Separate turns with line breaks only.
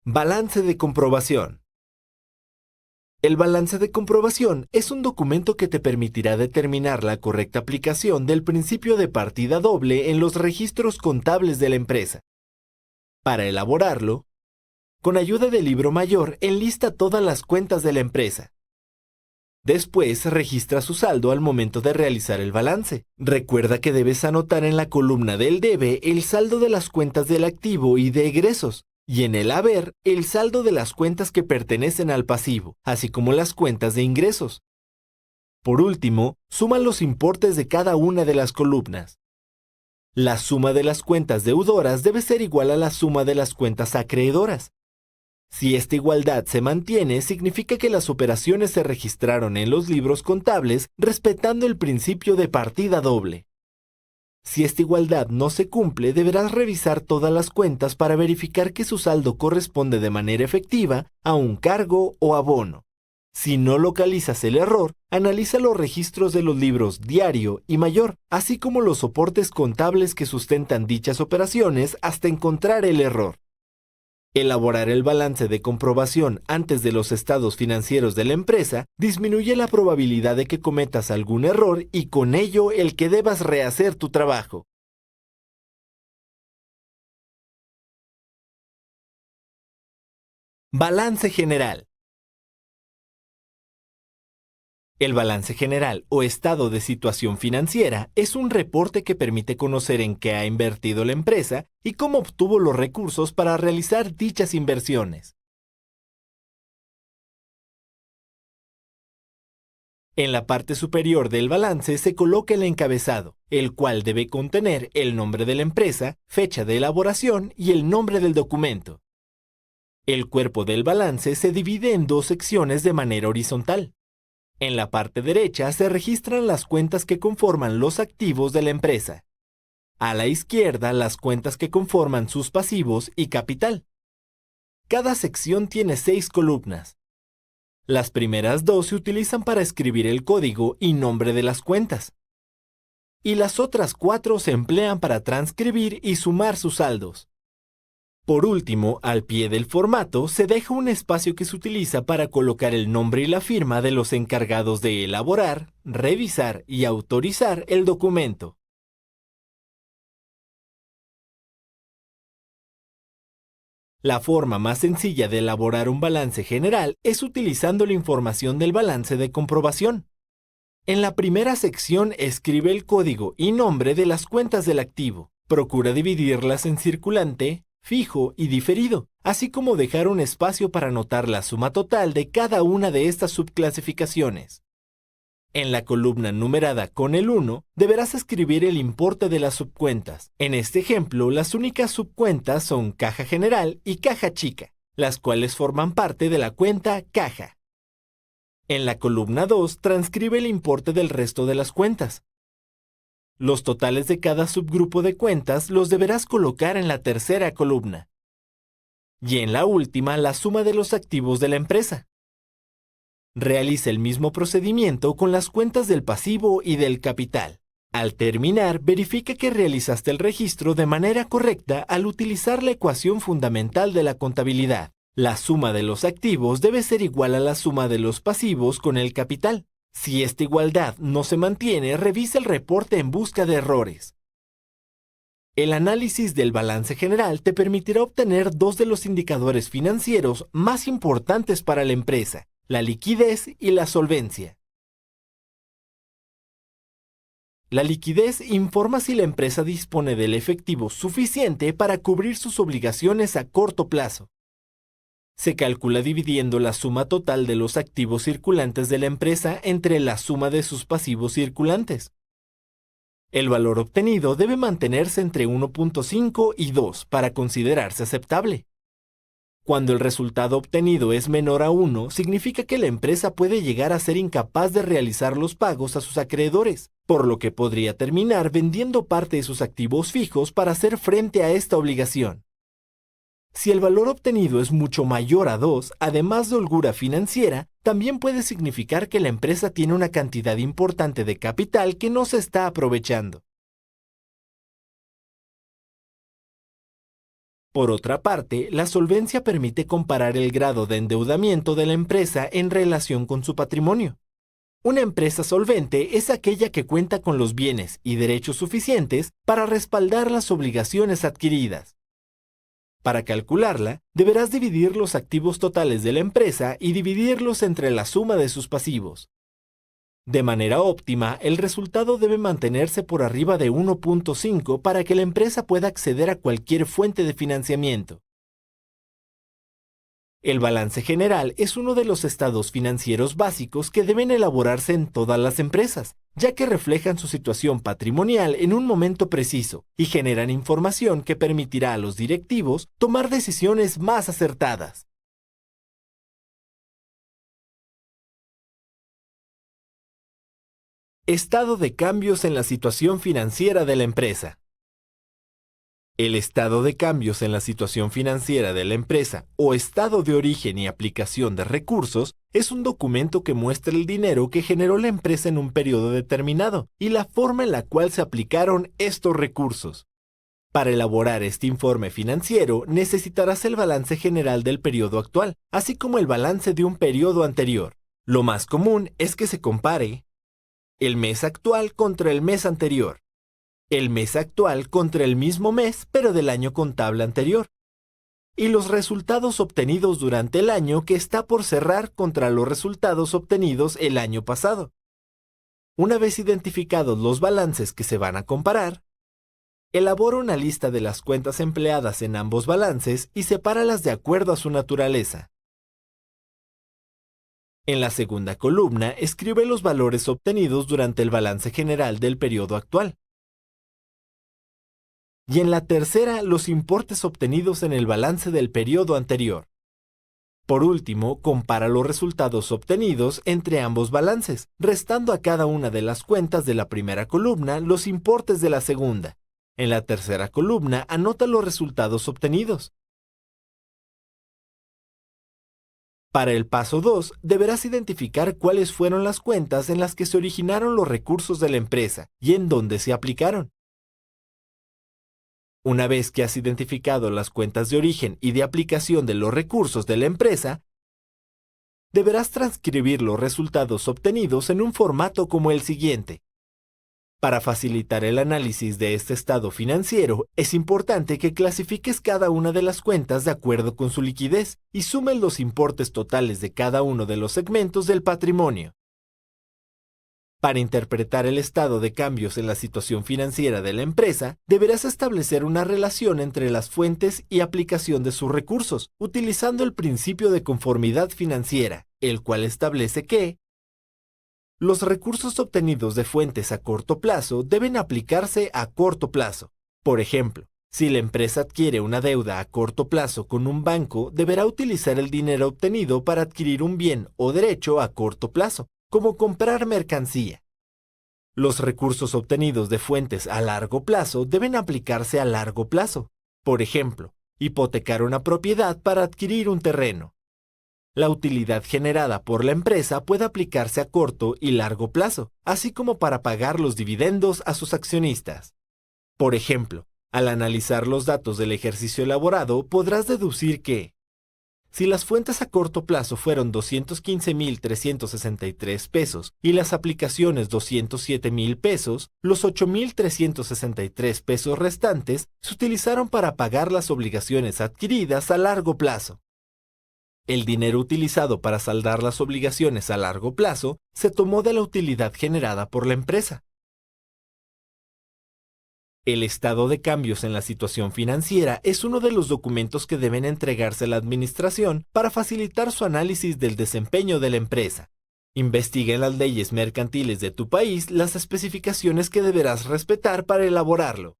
Balance de comprobación. El balance de comprobación es un documento que te permitirá determinar la correcta aplicación del principio de partida doble en los registros contables de la empresa. Para elaborarlo, con ayuda del libro mayor, enlista todas las cuentas de la empresa. Después, registra su saldo al momento de realizar el balance. Recuerda que debes anotar en la columna del debe el saldo de las cuentas del activo y de egresos, y en el haber el saldo de las cuentas que pertenecen al pasivo, así como las cuentas de ingresos. Por último, suma los importes de cada una de las columnas. La suma de las cuentas deudoras debe ser igual a la suma de las cuentas acreedoras. Si esta igualdad se mantiene, significa que las operaciones se registraron en los libros contables respetando el principio de partida doble. Si esta igualdad no se cumple, deberás revisar todas las cuentas para verificar que su saldo corresponde de manera efectiva a un cargo o abono. Si no localizas el error, analiza los registros de los libros diario y mayor, así como los soportes contables que sustentan dichas operaciones hasta encontrar el error. Elaborar el balance de comprobación antes de los estados financieros de la empresa disminuye la probabilidad de que cometas algún error y con ello el que debas rehacer tu trabajo. Balance general. El balance general o estado de situación financiera es un reporte que permite conocer en qué ha invertido la empresa y cómo obtuvo los recursos para realizar dichas inversiones. En la parte superior del balance se coloca el encabezado, el cual debe contener el nombre de la empresa, fecha de elaboración y el nombre del documento. El cuerpo del balance se divide en dos secciones de manera horizontal. En la parte derecha se registran las cuentas que conforman los activos de la empresa. A la izquierda, las cuentas que conforman sus pasivos y capital. Cada sección tiene 6 columnas. Las primeras 2 se utilizan para escribir el código y nombre de las cuentas. Y las otras 4 se emplean para transcribir y sumar sus saldos. Por último, al pie del formato se deja un espacio que se utiliza para colocar el nombre y la firma de los encargados de elaborar, revisar y autorizar el documento. La forma más sencilla de elaborar un balance general es utilizando la información del balance de comprobación. En la primera sección escribe el código y nombre de las cuentas del activo. Procura dividirlas en circulante, fijo y diferido, así como dejar un espacio para anotar la suma total de cada una de estas subclasificaciones. En la columna numerada con el 1, deberás escribir el importe de las subcuentas. En este ejemplo, las únicas subcuentas son caja general y caja chica, las cuales forman parte de la cuenta caja. En la columna 2, transcribe el importe del resto de las cuentas. Los totales de cada subgrupo de cuentas los deberás colocar en la tercera columna. Y en la última, la suma de los activos de la empresa. Realiza el mismo procedimiento con las cuentas del pasivo y del capital. Al terminar, verifica que realizaste el registro de manera correcta al utilizar la ecuación fundamental de la contabilidad. La suma de los activos debe ser igual a la suma de los pasivos con el capital. Si esta igualdad no se mantiene, revisa el reporte en busca de errores. El análisis del balance general te permitirá obtener 2 de los indicadores financieros más importantes para la empresa: la liquidez y la solvencia. La liquidez informa si la empresa dispone del efectivo suficiente para cubrir sus obligaciones a corto plazo. Se calcula dividiendo la suma total de los activos circulantes de la empresa entre la suma de sus pasivos circulantes. El valor obtenido debe mantenerse entre 1.5 y 2 para considerarse aceptable. Cuando el resultado obtenido es menor a 1, significa que la empresa puede llegar a ser incapaz de realizar los pagos a sus acreedores, por lo que podría terminar vendiendo parte de sus activos fijos para hacer frente a esta obligación. Si el valor obtenido es mucho mayor a 2, además de holgura financiera, también puede significar que la empresa tiene una cantidad importante de capital que no se está aprovechando. Por otra parte, la solvencia permite comparar el grado de endeudamiento de la empresa en relación con su patrimonio. Una empresa solvente es aquella que cuenta con los bienes y derechos suficientes para respaldar las obligaciones adquiridas. Para calcularla, deberás dividir los activos totales de la empresa y dividirlos entre la suma de sus pasivos. De manera óptima, el resultado debe mantenerse por arriba de 1.5 para que la empresa pueda acceder a cualquier fuente de financiamiento. El balance general es uno de los estados financieros básicos que deben elaborarse en todas las empresas, ya que reflejan su situación patrimonial en un momento preciso y generan información que permitirá a los directivos tomar decisiones más acertadas. Estado de cambios en la situación financiera de la empresa. El estado de cambios en la situación financiera de la empresa o estado de origen y aplicación de recursos es un documento que muestra el dinero que generó la empresa en un periodo determinado y la forma en la cual se aplicaron estos recursos. Para elaborar este informe financiero necesitarás el balance general del periodo actual, así como el balance de un periodo anterior. Lo más común es que se compare el mes actual contra el mes anterior, el mes actual contra el mismo mes pero del año contable anterior, y los resultados obtenidos durante el año que está por cerrar contra los resultados obtenidos el año pasado. Una vez identificados los balances que se van a comparar, elabora una lista de las cuentas empleadas en ambos balances y sepáralas de acuerdo a su naturaleza. En la segunda columna, escribe los valores obtenidos durante el balance general del periodo actual. Y en la tercera, los importes obtenidos en el balance del periodo anterior. Por último, compara los resultados obtenidos entre ambos balances, restando a cada una de las cuentas de la primera columna los importes de la segunda. En la tercera columna, anota los resultados obtenidos. Para el paso 2, deberás identificar cuáles fueron las cuentas en las que se originaron los recursos de la empresa y en dónde se aplicaron. Una vez que has identificado las cuentas de origen y de aplicación de los recursos de la empresa, deberás transcribir los resultados obtenidos en un formato como el siguiente. Para facilitar el análisis de este estado financiero, es importante que clasifiques cada una de las cuentas de acuerdo con su liquidez y sumes los importes totales de cada uno de los segmentos del patrimonio. Para interpretar el estado de cambios en la situación financiera de la empresa, deberás establecer una relación entre las fuentes y aplicación de sus recursos, utilizando el principio de conformidad financiera, el cual establece que los recursos obtenidos de fuentes a corto plazo deben aplicarse a corto plazo. Por ejemplo, si la empresa adquiere una deuda a corto plazo con un banco, deberá utilizar el dinero obtenido para adquirir un bien o derecho a corto plazo, como comprar mercancía. Los recursos obtenidos de fuentes a largo plazo deben aplicarse a largo plazo. Por ejemplo, hipotecar una propiedad para adquirir un terreno. La utilidad generada por la empresa puede aplicarse a corto y largo plazo, así como para pagar los dividendos a sus accionistas. Por ejemplo, al analizar los datos del ejercicio elaborado, podrás deducir que si las fuentes a corto plazo fueron 215,363 pesos y las aplicaciones 207,000 pesos, los 8,363 pesos restantes se utilizaron para pagar las obligaciones adquiridas a largo plazo. El dinero utilizado para saldar las obligaciones a largo plazo se tomó de la utilidad generada por la empresa. El estado de cambios en la situación financiera es uno de los documentos que deben entregarse a la administración para facilitar su análisis del desempeño de la empresa. Investiga en las leyes mercantiles de tu país las especificaciones que deberás respetar para elaborarlo.